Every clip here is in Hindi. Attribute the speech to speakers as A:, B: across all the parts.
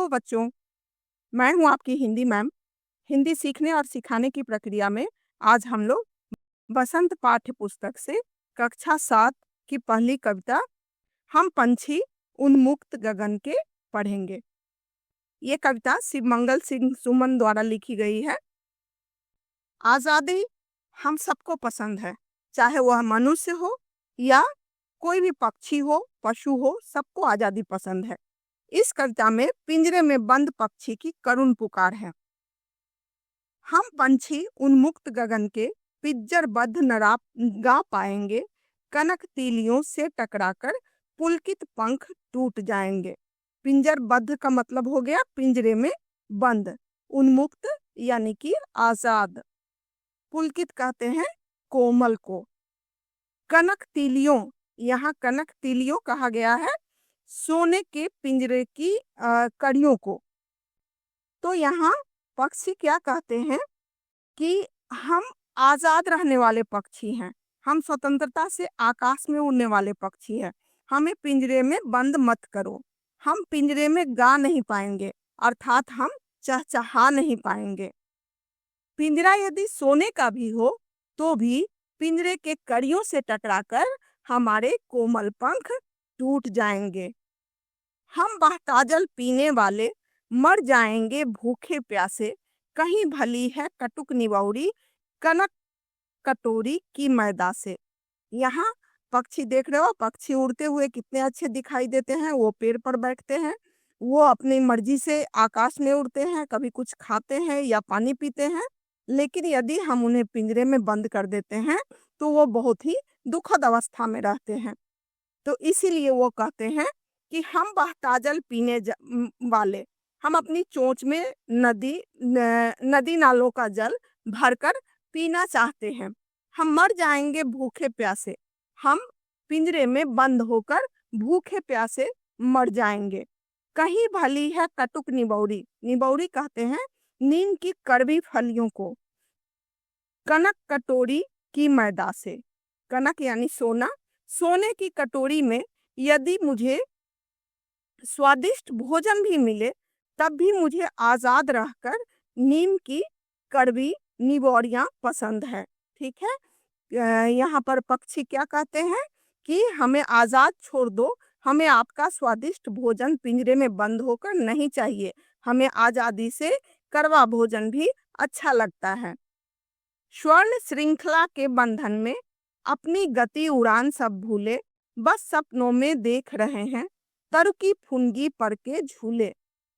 A: हेलो बच्चों, मैं हूँ आपकी हिंदी मैम। हिंदी सीखने और सिखाने की प्रक्रिया में आज हम लोग बसंत पाठ्य पुस्तक से कक्षा 7 की पहली कविता हम पंछी उन्मुक्त गगन के पढ़ेंगे। ये कविता शिवमंगल सिंह सुमन द्वारा लिखी गई है। आज़ादी हम सबको पसंद है, चाहे वह मनुष्य हो या कोई भी पक्षी हो, पशु हो, सबको आज़ादी पसंद है। इस कविता में पिंजरे में बंद पक्षी की करुण पुकार है। हम पंछी उन्मुक्त गगन के पिंजरबद्ध न गा पाएंगे, कनक तीलियों से टकराकर पुलकित पंख टूट जाएंगे। पिंजरबद्ध का मतलब हो गया पिंजरे में बंद, उन्मुक्त यानी कि आजाद, पुलकित कहते हैं कोमल को। कनक तीलियों, यहाँ कनक तीलियों कहा गया है सोने के पिंजरे की कड़ियों को। तो यहाँ पक्षी क्या कहते हैं कि हम आजाद रहने वाले पक्षी हैं, हम स्वतंत्रता से आकाश में उड़ने वाले पक्षी हैं, हमें पिंजरे में बंद मत करो। हम पिंजरे में गा नहीं पाएंगे, अर्थात हम चहचहा नहीं पाएंगे। पिंजरा यदि सोने का भी हो तो भी पिंजरे के कड़ियों से टकराकर हमारे कोमल पंख टूट जाएंगे। हम बहता जल पीने वाले मर जाएंगे भूखे प्यासे, कहीं भली है कटुक निवौरी कनक कटोरी की मैदा से। यहाँ पक्षी देख रहे हो, पक्षी उड़ते हुए कितने अच्छे दिखाई देते हैं। वो पेड़ पर बैठते हैं, वो अपनी मर्जी से आकाश में उड़ते हैं, कभी कुछ खाते हैं या पानी पीते हैं। लेकिन यदि हम उन्हें पिंजरे में बंद कर देते हैं तो वो बहुत ही दुखद अवस्था में रहते हैं। तो इसीलिए वो कहते हैं कि हम बहता जल पीने वाले, हम अपनी चोंच में नदी नालों का जल भरकर पीना चाहते हैं। हम मर जाएंगे भूखे प्यासे, हम पिंजरे में बंद होकर भूखे प्यासे मर जाएंगे। कहीं भली है कटुक निबौरी, निबौरी कहते हैं नीम की कड़वी फलियों को, कनक कटोरी की मैदा से। कनक यानी सोना, सोने की कटोरी में यदि मुझे स्वादिष्ट भोजन भी मिले तब भी मुझे आजाद रहकर नीम की कड़वी निबौरियां पसंद है। ठीक है, यहाँ पर पक्षी क्या कहते हैं कि हमें आजाद छोड़ दो, हमें आपका स्वादिष्ट भोजन पिंजरे में बंद होकर नहीं चाहिए, हमें आजादी से कड़वा भोजन भी अच्छा लगता है। स्वर्ण श्रृंखला के बंधन में अपनी गति उड़ान सब भूले, बस सपनों में देख रहे हैं तरु की फुनगी पर के झूले।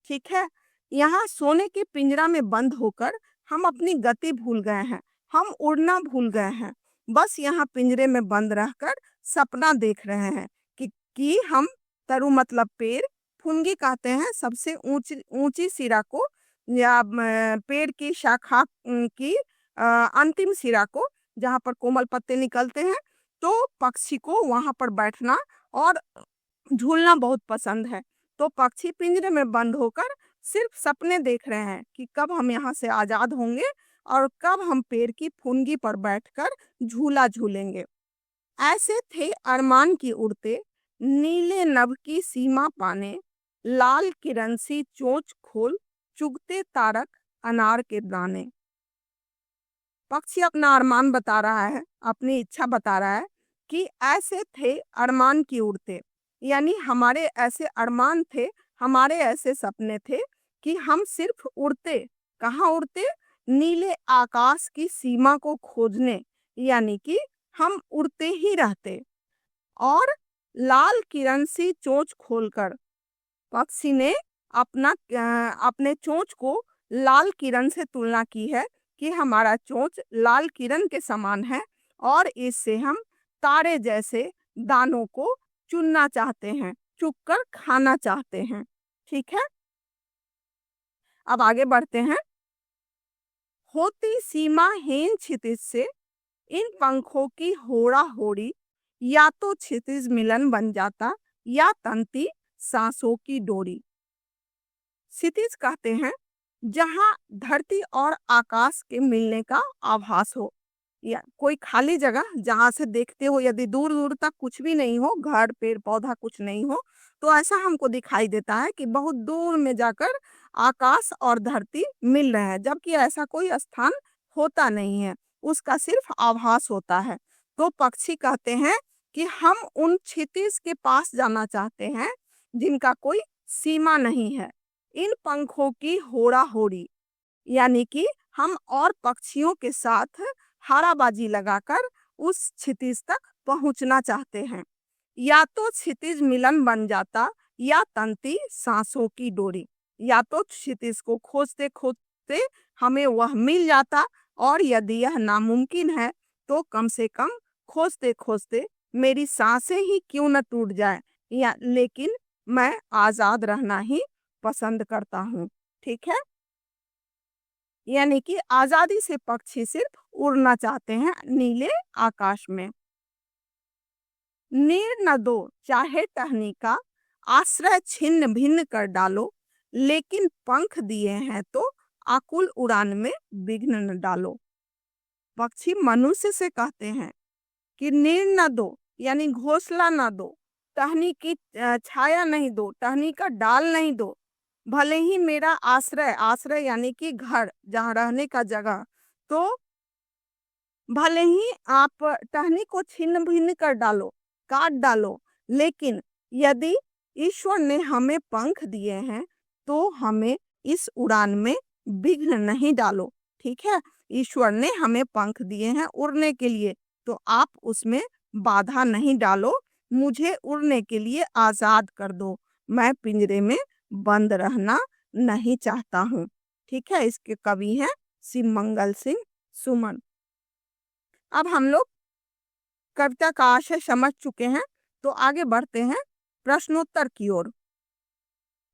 A: ठीक है, यहाँ सोने के पिंजरा में बंद होकर हम अपनी गति भूल गए हैं, हम उड़ना भूल गए हैं, बस यहाँ पिंजरे में बंद रहकर सपना देख रहे हैं कि हम तरु मतलब पेड़, फुनगी कहते हैं सबसे ऊंची सिरा को या पेड़ की शाखा की अंतिम सिरा को, जहाँ पर कोमल पत्ते निकलते हैं। तो पक्षी को वहां पर बैठना और झूलना बहुत पसंद है। तो पक्षी पिंजरे में बंद होकर सिर्फ सपने देख रहे हैं कि कब हम यहाँ से आजाद होंगे और कब हम पेड़ की फुनगी पर बैठकर झूला झूलेंगे। ऐसे थे अरमान की उड़ते, नीले नभ की सीमा पाने, लाल किरण सी चोंच खोल चुगते तारक अनार के दाने। पक्षी अपना अरमान बता रहा है, अपनी इच्छा बता रहा है कि ऐसे थे अरमान की उड़ते, यानी हमारे ऐसे अरमान थे, हमारे ऐसे सपने थे कि हम सिर्फ उड़ते। कहाँ उड़ते? नीले आकाश की सीमा को खोजने, यानी कि हम उड़ते ही रहते। और लाल किरण सी चोंच खोलकर, पक्षी ने अपने चोंच को लाल किरण से तुलना की है कि हमारा चोंच लाल किरण के समान है और इससे हम तारे जैसे दानों को चुनना चाहते हैं, चुगकर खाना चाहते हैं। ठीक है, अब आगे बढ़ते हैं। होती सीमाहीन क्षितिज से इन पंखों की होड़ा होड़ी, या तो क्षितिज मिलन बन जाता या तंती सांसों की डोरी। क्षितिज कहते हैं जहां धरती और आकाश के मिलने का आभास हो, या कोई खाली जगह जहां से देखते हो यदि दूर दूर तक कुछ भी नहीं हो, घर पेड़ पौधा कुछ नहीं हो, तो ऐसा हमको दिखाई देता है कि बहुत दूर में जाकर आकाश और धरती मिल रहे हैं, जबकि ऐसा कोई स्थान होता नहीं है, उसका सिर्फ आभास होता है। तो पक्षी कहते हैं कि हम उन क्षितिज के पास जाना चाहते हैं जिनका कोई सीमा नहीं है। इन पंखों की होड़ा होड़ी, यानी कि हम और पक्षियों के साथ हाराबाजी लगाकर उस क्षितिज तक पहुंचना चाहते हैं। या तो क्षितिज मिलन बन जाता या तंती सांसों की डोरी। या तो क्षितिज को खोजते खोजते हमें वह मिल जाता, और यदि यह नामुमकिन है तो कम से कम खोजते खोजते मेरी सांसें ही क्यों न टूट जाए, या लेकिन मैं आजाद रहना ही पसंद करता हूँ। ठीक है, यानी कि आजादी से पक्षी सिर्फ उड़ना चाहते हैं नीले आकाश में। नीर न दो चाहे टहनी का, आश्रय छिन्न भिन्न कर डालो, लेकिन पंख दिए हैं तो आकुल उड़ान में विघ्न न डालो। पक्षी मनुष्य से कहते हैं कि नीर न दो, यानी घोंसला न दो, टहनी की छाया नहीं दो, टहनी का डाल नहीं दो, भले ही मेरा आश्रय, आश्रय यानी कि घर, जहाँ रहने का जगह, तो भले ही आप टहनी को छिन्न भिन्न कर डालो, काट डालो, लेकिन यदि ईश्वर ने हमें पंख दिए हैं तो हमें इस उड़ान में विघ्न नहीं डालो। ठीक है, ईश्वर ने हमें पंख दिए हैं उड़ने के लिए, तो आप उसमें बाधा नहीं डालो, मुझे उड़ने के लिए आजाद कर दो, मैं पिंजरे में बंद रहना नहीं चाहता हूँ। ठीक है, इसके कवि हैं शिवमंगल सिंह सुमन। अब हम लोग कविता का आशय समझ चुके हैं, तो आगे बढ़ते हैं प्रश्नोत्तर की ओर।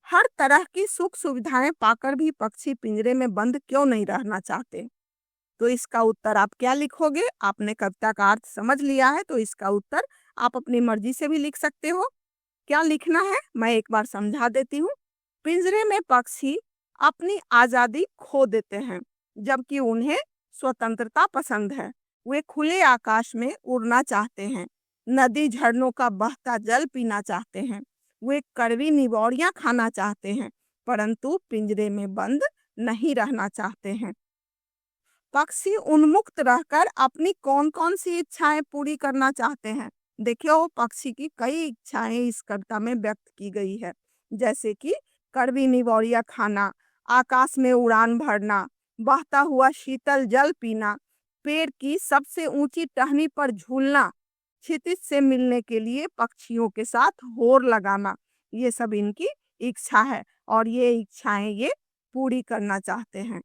A: हर तरह की सुख सुविधाएं पाकर भी पक्षी पिंजरे में बंद क्यों नहीं रहना चाहते? तो इसका उत्तर आप क्या लिखोगे? आपने कविता का अर्थ समझ लिया है, तो इसका उत्तर आप अपनी मर्जी से भी लिख सकते हो। क्या लिखना है मैं एक बार समझा देती हूँ। पिंजरे में पक्षी अपनी आजादी खो देते हैं, जबकि उन्हें स्वतंत्रता पसंद है। वे खुले आकाश में उड़ना चाहते हैं, नदी झरनों का बहता जल पीना चाहते हैं, वे कड़वी निगौड़ियां खाना चाहते हैं, परंतु पिंजरे में बंद नहीं रहना चाहते हैं। पक्षी उन्मुक्त रहकर अपनी कौन कौन सी इच्छाएं पूरी करना चाहते हैं? देखियो, पक्षी की कई इच्छाएं इस कविता में व्यक्त की गई है, जैसे कि कड़वी निगौड़िया खाना, आकाश में उड़ान भरना, बहता हुआ शीतल जल पीना, पेड़ की सबसे ऊंची टहनी पर झूलना, क्षितिज से मिलने के लिए पक्षियों के साथ होड़ लगाना, ये सब इनकी इच्छा है और ये इच्छाएं ये पूरी करना चाहते हैं।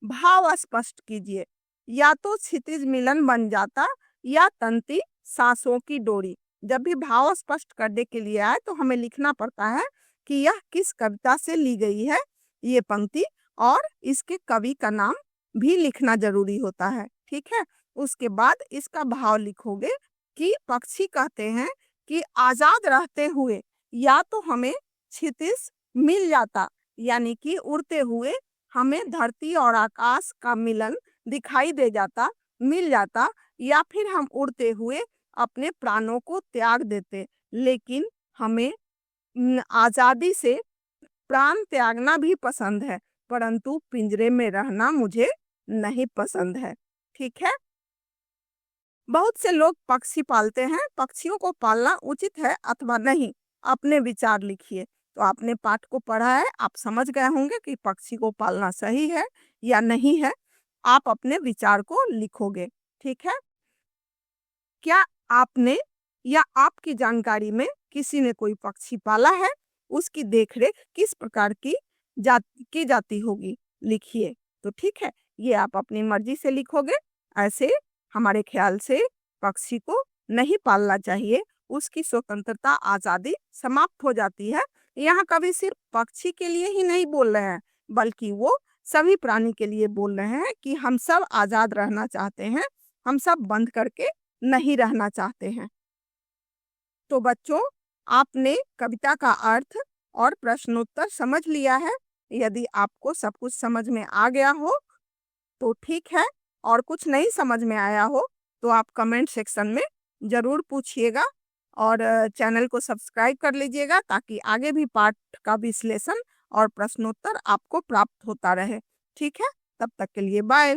A: भाव स्पष्ट कीजिए। या तो क्षितिज मिलन बन जाता या तंती सांसों की डोरी। जब भी भाव स्पष्ट करने के लिए आए तो हमें लिखना पड़ता है कि यह किस कविता से ली गई है ये पंक्ति, और इसके कवि का नाम भी लिखना जरूरी होता है। ठीक है, उसके बाद इसका भाव लिखोगे कि पक्षी कहते हैं कि आजाद रहते हुए या तो हमें क्षितिज मिल जाता, यानी कि उड़ते हुए हमें धरती और आकाश का मिलन दिखाई दे जाता, मिल जाता, या फिर हम उड़ते हुए अपने प्राणों को त्याग देते, लेकिन हमें आजादी से प्राण त्यागना भी पसंद है, परंतु पिंजरे में रहना मुझे नहीं पसंद है। ठीक है, बहुत से लोग पक्षी पालते हैं, पक्षियों को पालना उचित है अथवा नहीं, अपने विचार लिखिए। तो आपने पाठ को पढ़ा है, आप समझ गए होंगे कि पक्षी को पालना सही है या नहीं है। आप अपने विचार को लिखोगे। ठीक है, क्या आपने या आपकी जानकारी में किसी ने कोई पक्षी पाला है? उसकी देखरेख किस प्रकार की जाती होगी, लिखिए। तो ठीक है, ये आप अपनी मर्जी से लिखोगे। ऐसे हमारे ख्याल से पक्षी को नहीं पालना चाहिए, उसकी स्वतंत्रता आजादी समाप्त हो जाती है। यहाँ कवि सिर्फ पक्षी के लिए ही नहीं बोल रहे हैं, बल्कि वो सभी प्राणी के लिए बोल रहे हैं कि हम सब आजाद रहना चाहते हैं, हम सब बंद करके नहीं रहना चाहते हैं। तो बच्चों, आपने कविता का अर्थ और प्रश्नोत्तर समझ लिया है। यदि आपको सब कुछ समझ में आ गया हो तो ठीक है, और कुछ नहीं समझ में आया हो तो आप कमेंट सेक्शन में जरूर पूछिएगा। और चैनल को सब्सक्राइब कर लीजिएगा ताकि आगे भी पाठ का विश्लेषण और प्रश्नोत्तर आपको प्राप्त होता रहे। ठीक है, तब तक के लिए बाय।